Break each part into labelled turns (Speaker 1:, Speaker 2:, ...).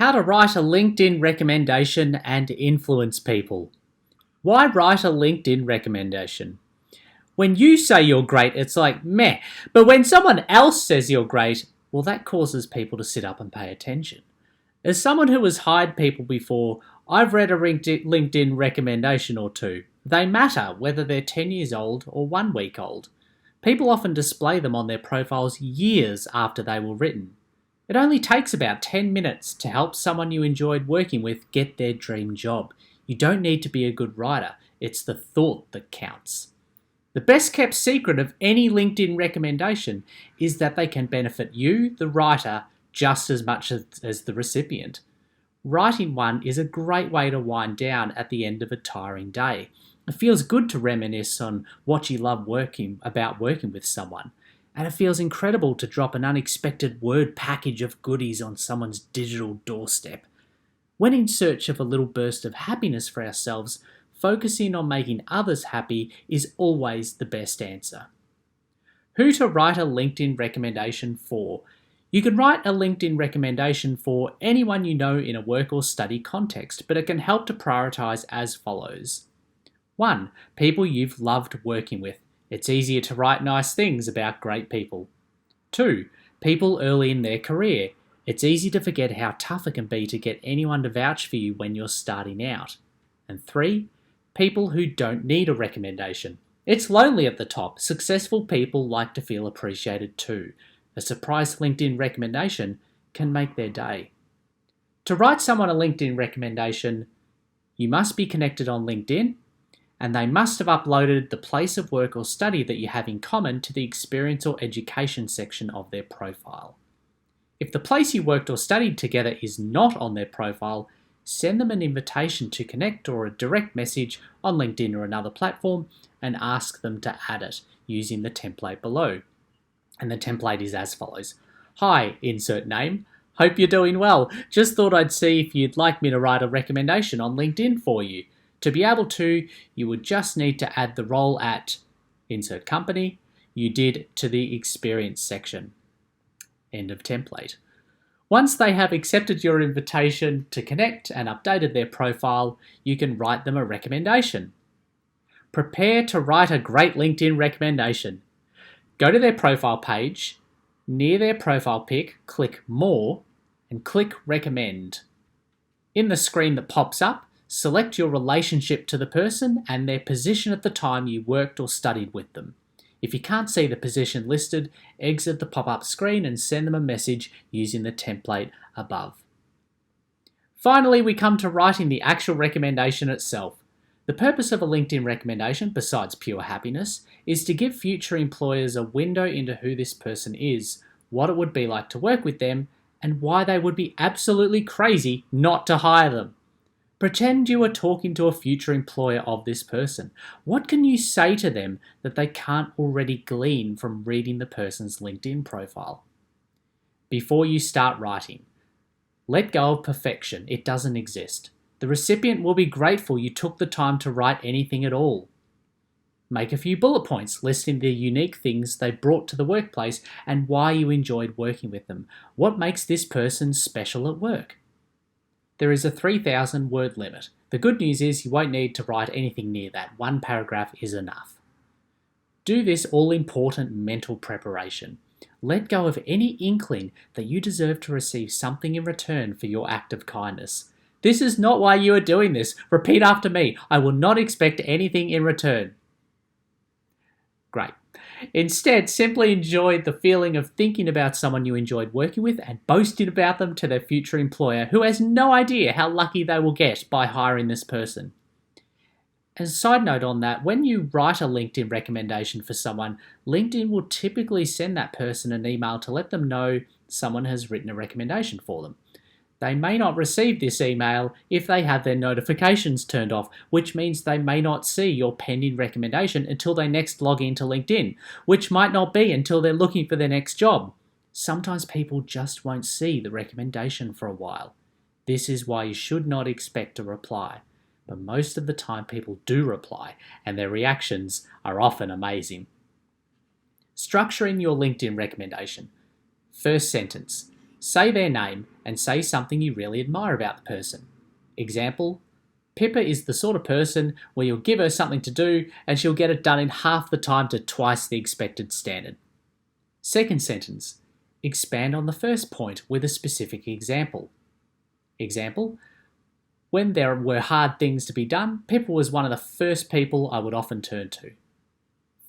Speaker 1: How to write a LinkedIn recommendation and influence people. Why write a LinkedIn recommendation? When you say you're great, it's like meh. But when someone else says you're great, well, that causes people to sit up and pay attention. As someone who has hired people before, I've read a LinkedIn recommendation or two. They matter whether they're 10 years old or 1 week old. People often display them on their profiles years after they were written. It only takes about 10 minutes to help someone you enjoyed working with get their dream job. You don't need to be a good writer, it's the thought that counts. The best kept secret of any LinkedIn recommendation is that they can benefit you, the writer, just as much as the recipient. Writing one is a great way to wind down at the end of a tiring day. It feels good to reminisce on what you love working with someone. And it feels incredible to drop an unexpected word package of goodies on someone's digital doorstep. When in search of a little burst of happiness for ourselves, focusing on making others happy is always the best answer. Who to write a LinkedIn recommendation for? You can write a LinkedIn recommendation for anyone you know in a work or study context, but it can help to prioritize as follows. 1. People you've loved working with. It's easier to write nice things about great people. 2. People early in their career. It's easy to forget how tough it can be to get anyone to vouch for you when you're starting out. And 3. People who don't need a recommendation. It's lonely at the top. Successful people like to feel appreciated too. A surprise LinkedIn recommendation can make their day. To write someone a LinkedIn recommendation, you must be connected on LinkedIn, and they must have uploaded the place of work or study that you have in common to the experience or education section of their profile. If the place you worked or studied together is not on their profile, send them an invitation to connect or a direct message on LinkedIn or another platform and ask them to add it using the template below. And the template is as follows. Hi, insert name. Hope you're doing well. Just thought I'd see if you'd like me to write a recommendation on LinkedIn for you. To be able to, you would just need to add the role at insert company you did to the experience section. End of template. Once they have accepted your invitation to connect and updated their profile, you can write them a recommendation. Prepare to write a great LinkedIn recommendation. Go to their profile page, near their profile pic, click More, and click Recommend. In the screen that pops up, select your relationship to the person and their position at the time you worked or studied with them. If you can't see the position listed, exit the pop-up screen and send them a message using the template above. Finally, we come to writing the actual recommendation itself. The purpose of a LinkedIn recommendation, besides pure happiness, is to give future employers a window into who this person is, what it would be like to work with them, and why they would be absolutely crazy not to hire them. Pretend you are talking to a future employer of this person. What can you say to them that they can't already glean from reading the person's LinkedIn profile? Before you start writing, let go of perfection. It doesn't exist. The recipient will be grateful you took the time to write anything at all. Make a few bullet points listing the unique things they brought to the workplace and why you enjoyed working with them. What makes this person special at work? There is a 3,000 word limit. The good news is you won't need to write anything near that. 1 paragraph is enough. Do this all-important mental preparation. Let go of any inkling that you deserve to receive something in return for your act of kindness. This is not why you are doing this. Repeat after me. I will not expect anything in return. Great. Instead, simply enjoy the feeling of thinking about someone you enjoyed working with and boasting about them to their future employer who has no idea how lucky they will get by hiring this person. As a side note on that, when you write a LinkedIn recommendation for someone, LinkedIn will typically send that person an email to let them know someone has written a recommendation for them. They may not receive this email if they have their notifications turned off, which means they may not see your pending recommendation until they next log into LinkedIn, which might not be until they're looking for their next job. Sometimes people just won't see the recommendation for a while. This is why you should not expect a reply. But most of the time people do reply, and their reactions are often amazing. Structuring your LinkedIn recommendation. First sentence. Say their name and say something you really admire about the person. Example, Pippa is the sort of person where you'll give her something to do and she'll get it done in half the time to twice the expected standard. Second sentence, expand on the first point with a specific example. Example, when there were hard things to be done, Pippa was one of the first people I would often turn to.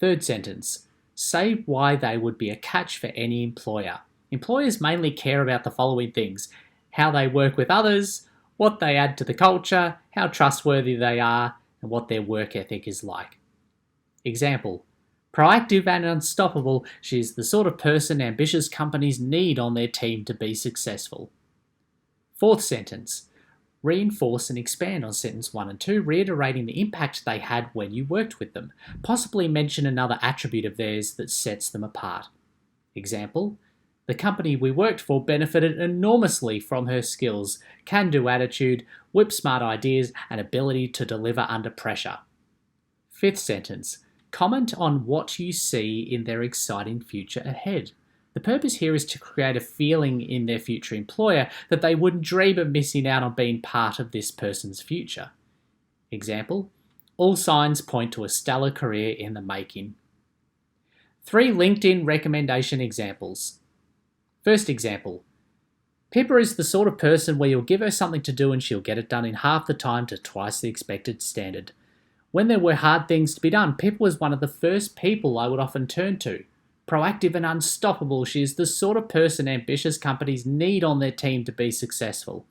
Speaker 1: Third sentence, say why they would be a catch for any employer. Employers mainly care about the following things: how they work with others, what they add to the culture, how trustworthy they are, and what their work ethic is like. Example, proactive and unstoppable, she is the sort of person ambitious companies need on their team to be successful. Fourth sentence, reinforce and expand on sentence 1 and 2, reiterating the impact they had when you worked with them. Possibly mention another attribute of theirs that sets them apart. Example, the company we worked for benefited enormously from her skills, can-do attitude, whip-smart ideas, and ability to deliver under pressure. Fifth sentence, comment on what you see in their exciting future ahead. The purpose here is to create a feeling in their future employer that they wouldn't dream of missing out on being part of this person's future. Example, all signs point to a stellar career in the making. 3 LinkedIn recommendation examples. First example, Pippa is the sort of person where you'll give her something to do and she'll get it done in half the time to twice the expected standard. When there were hard things to be done, Pippa was one of the first people I would often turn to. Proactive and unstoppable, she is the sort of person ambitious companies need on their team to be successful.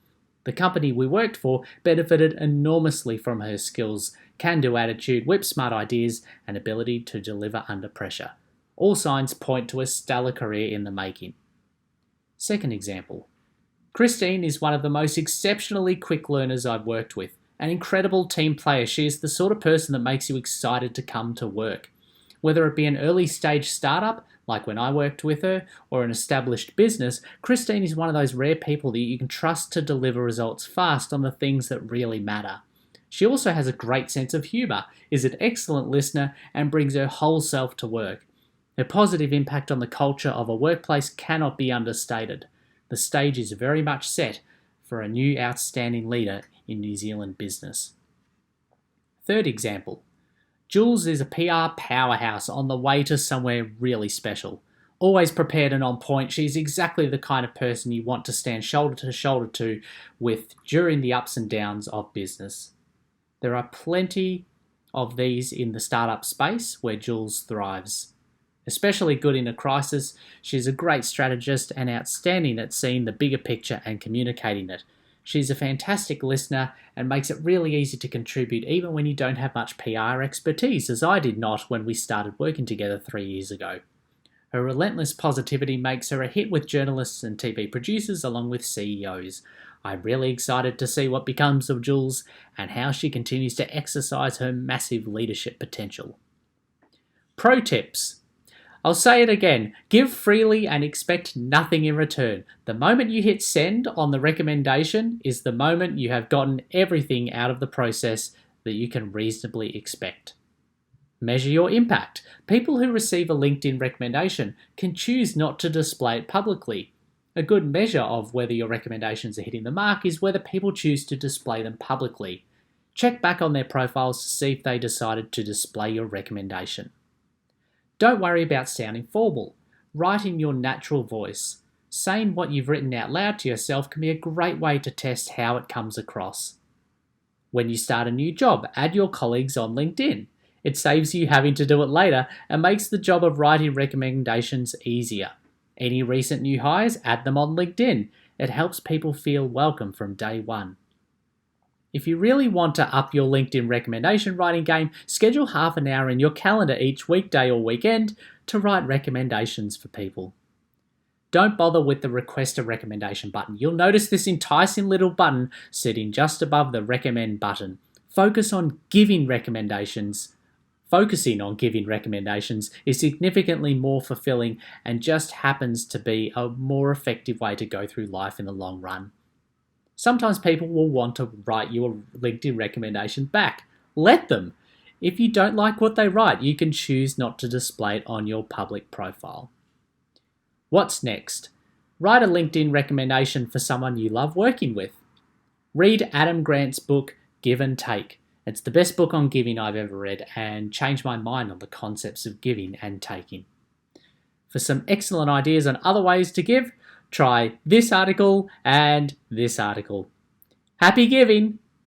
Speaker 1: The company we worked for benefited enormously from her skills, can-do attitude, whip-smart ideas, and ability to deliver under pressure. All signs point to a stellar career in the making. Second example, Christine is one of the most exceptionally quick learners I've worked with. An incredible team player, she is the sort of person that makes you excited to come to work. Whether it be an early stage startup, like when I worked with her, or an established business, Christine is one of those rare people that you can trust to deliver results fast on the things that really matter. She also has a great sense of humour, is an excellent listener, and brings her whole self to work. Her positive impact on the culture of a workplace cannot be understated. The stage is very much set for a new outstanding leader in New Zealand business. Third example, Jules is a PR powerhouse on the way to somewhere really special. Always prepared and on point, she's exactly the kind of person you want to stand shoulder to shoulder with during the ups and downs of business. There are plenty of these in the startup space where Jules thrives. Especially good in a crisis, she's a great strategist and outstanding at seeing the bigger picture and communicating it. She's a fantastic listener and makes it really easy to contribute even when you don't have much PR expertise, as I did not when we started working together 3 years ago. Her relentless positivity makes her a hit with journalists and TV producers along with CEOs. I'm really excited to see what becomes of Jules and how she continues to exercise her massive leadership potential. Pro tips. I'll say it again, give freely and expect nothing in return. The moment you hit send on the recommendation is the moment you have gotten everything out of the process that you can reasonably expect. Measure your impact. People who receive a LinkedIn recommendation can choose not to display it publicly. A good measure of whether your recommendations are hitting the mark is whether people choose to display them publicly. Check back on their profiles to see if they decided to display your recommendation. Don't worry about sounding formal. Write in your natural voice. Saying what you've written out loud to yourself can be a great way to test how it comes across. When you start a new job, add your colleagues on LinkedIn. It saves you having to do it later and makes the job of writing recommendations easier. Any recent new hires, add them on LinkedIn. It helps people feel welcome from day one. If you really want to up your LinkedIn recommendation writing game, schedule half an hour in your calendar each weekday or weekend to write recommendations for people. Don't bother with the request a recommendation button. You'll notice this enticing little button sitting just above the recommend button. Focusing on giving recommendations is significantly more fulfilling and just happens to be a more effective way to go through life in the long run. Sometimes people will want to write you a LinkedIn recommendation back. Let them. If you don't like what they write, you can choose not to display it on your public profile. What's next? Write a LinkedIn recommendation for someone you love working with. Read Adam Grant's book, Give and Take. It's the best book on giving I've ever read and changed my mind on the concepts of giving and taking. For some excellent ideas on other ways to give, try this article and this article. Happy giving!